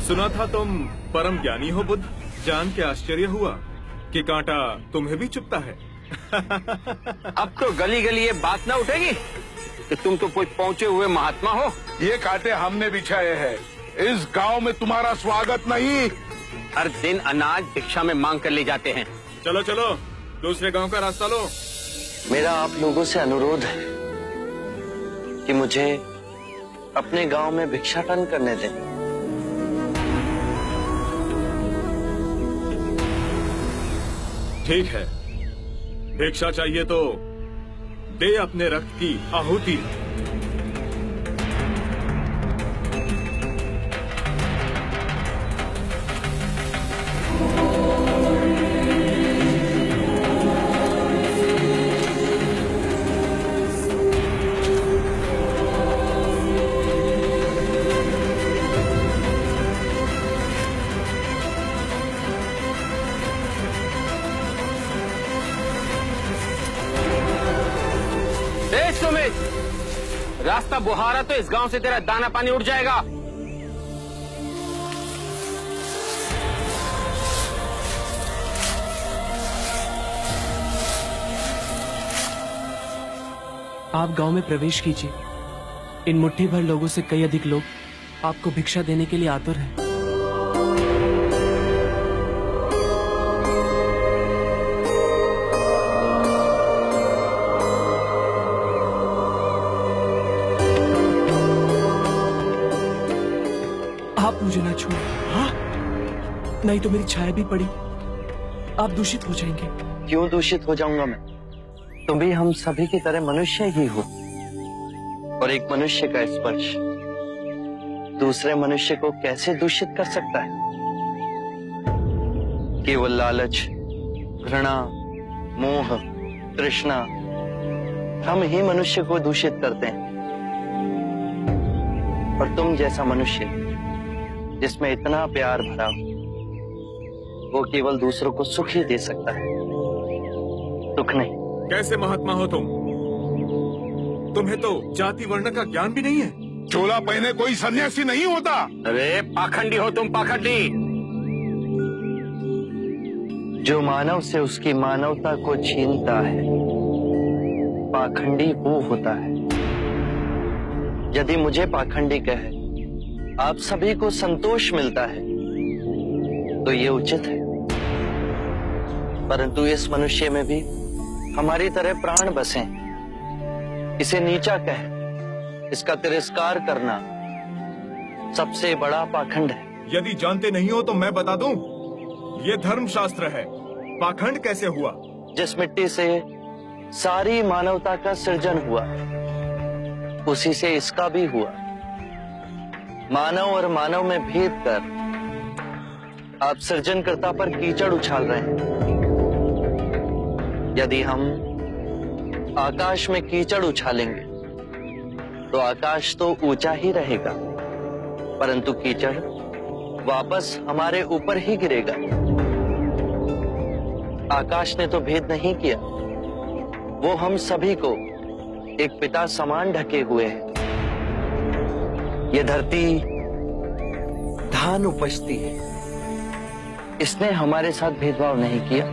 सुना था तुम परम ज्ञानी हो बुद्ध। जान के आश्चर्य हुआ कि कांटा तुम्हें भी चुभता है। अब तो गली गली ये बात ना उठेगी कि तुम तो कोई पहुंचे हुए महात्मा हो। ये कांटे हमने बिछाए हैं। इस गांव में तुम्हारा स्वागत नहीं। हर दिन अनाज भिक्षा में मांग कर ले जाते हैं। चलो चलो, दूसरे गांव का रास्ता लो। मेरा आप लोगों से अनुरोध है कि मुझे अपने गांव में भिक्षाटन करने दें। ठीक है, भिक्षा चाहिए तो दे अपने रक्त की आहुति। रास्ता बुहारा तो इस गांव से तेरा दाना पानी उठ जाएगा। आप गांव में प्रवेश कीजिए। इन मुट्ठी भर लोगों से कई अधिक लोग आपको भिक्षा देने के लिए आतुर हैं। आप मुझे ना छोड़ें। हाँ, नहीं तो मेरी छाया भी पड़ी, आप दूषित हो जाएंगे। क्यों दूषित हो जाऊंगा मैं? तुम भी हम सभी की तरह मनुष्य ही हो, और एक मनुष्य का स्पर्श दूसरे मनुष्य को कैसे दूषित कर सकता है? केवल लालच, घृणा, मोह, तृष्णा हम ही मनुष्य को दूषित करते हैं। और तुम जैसा मनुष्य जिसमें इतना प्यार भरा हो, वो केवल दूसरों को सुख ही दे सकता है, दुख नहीं। कैसे महात्मा हो तुम? तुम्हें तो जाति वर्ण का ज्ञान भी नहीं है। चोला पहने कोई सन्यासी नहीं होता। अरे पाखंडी हो तुम, पाखंडी। जो मानव से उसकी मानवता को छीनता है, पाखंडी वो होता है। यदि मुझे पाखंडी कहे आप सभी को संतोष मिलता है तो ये उचित है, परंतु इस मनुष्य में भी हमारी तरह प्राण बसे। इसे नीचा कहे, इसका तिरस्कार करना सबसे बड़ा पाखंड है। यदि जानते नहीं हो तो मैं बता दूं, ये धर्मशास्त्र है। पाखंड कैसे हुआ? जिस मिट्टी से सारी मानवता का सृजन हुआ उसी से इसका भी हुआ। मानव और मानव में भेद कर आप सृजनकर्ता पर कीचड़ उछाल रहे हैं। यदि हम आकाश में कीचड़ उछालेंगे तो आकाश तो ऊंचा ही रहेगा, परंतु कीचड़ वापस हमारे ऊपर ही गिरेगा। आकाश ने तो भेद नहीं किया, वो हम सभी को एक पिता समान ढके हुए है। ये धरती धान उपजती है, इसने हमारे साथ भेदभाव नहीं किया।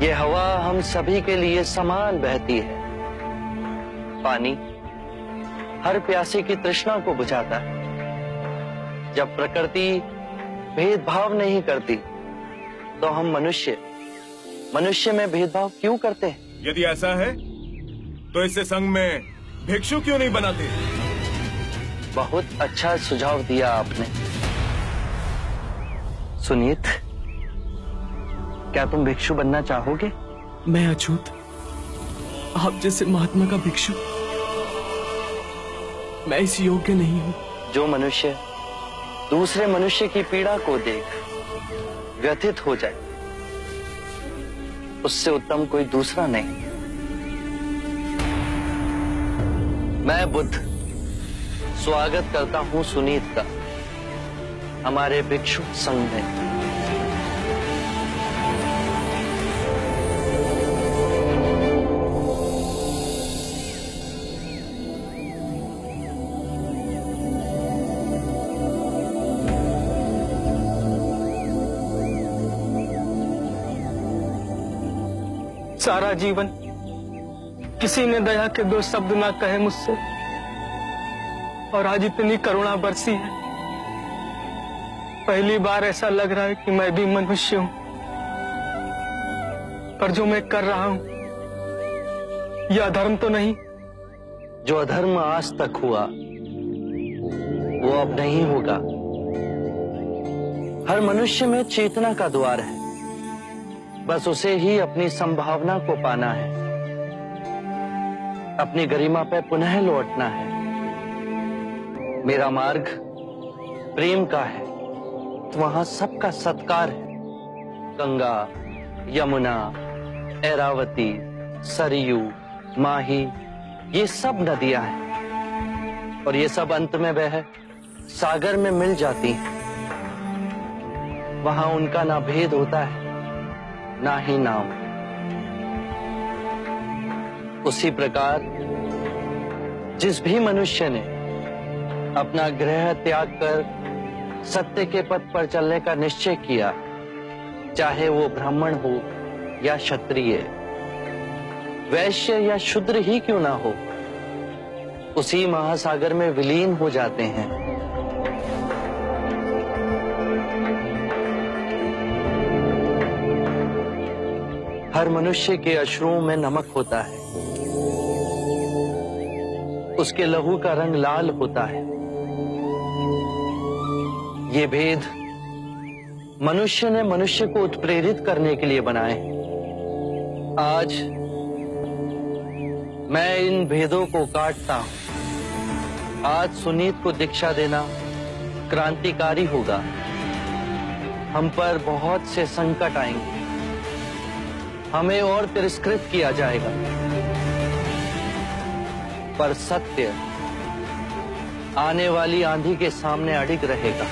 ये हवा हम सभी के लिए समान बहती है। पानी हर प्यासे की तृष्णा को बुझाता है। जब प्रकृति भेदभाव नहीं करती तो हम मनुष्य में भेदभाव क्यों करते हैं? यदि ऐसा है तो इसे संघ में भिक्षु क्यों नहीं बनाते? बहुत अच्छा सुझाव दिया आपने। सुनीत, क्या तुम भिक्षु बनना चाहोगे? मैं अछूत, आप जैसे महात्मा का भिक्षु मैं इस योग्य नहीं हूं। जो मनुष्य दूसरे मनुष्य की पीड़ा को देख व्यथित हो जाए, उससे उत्तम कोई दूसरा नहीं। मैं बुद्ध स्वागत करता हूं सुनीत का हमारे भिक्षु संघ में। सारा जीवन किसी ने दया के दो शब्द ना कहे मुझसे, और आज इतनी करुणा बरसी है। पहली बार ऐसा लग रहा है कि मैं भी मनुष्य हूं, पर जो मैं कर रहा हूं यह अधर्म तो नहीं? जो अधर्म आज तक हुआ वो अब नहीं होगा। हर मनुष्य में चेतना का द्वार है, बस उसे ही अपनी संभावना को पाना है, अपनी गरिमा पे पुनः लौटना है। मेरा मार्ग प्रेम का है, तो वहां सबका सत्कार है। गंगा, यमुना, ऐरावती, सरयू, माही, ये सब नदियां हैं, और ये सब अंत में वह सागर में मिल जाती हैं। वहां उनका ना भेद होता है, ना ही नाम। उसी प्रकार जिस भी मनुष्य ने अपना गृह त्याग कर सत्य के पथ पर चलने का निश्चय किया, चाहे वो ब्राह्मण हो या क्षत्रिय, वैश्य या शूद्र ही क्यों ना हो, उसी महासागर में विलीन हो जाते हैं। हर मनुष्य के अश्रुओं में नमक होता है, उसके लहू का रंग लाल होता है। ये भेद मनुष्य ने मनुष्य को उत्प्रेरित करने के लिए बनाए। आज मैं इन भेदों को काटता हूं। आज सुनीत को दीक्षा देना क्रांतिकारी होगा। हम पर बहुत से संकट आएंगे, हमें और तिरस्कृत किया जाएगा, पर सत्य आने वाली आंधी के सामने अडिग रहेगा।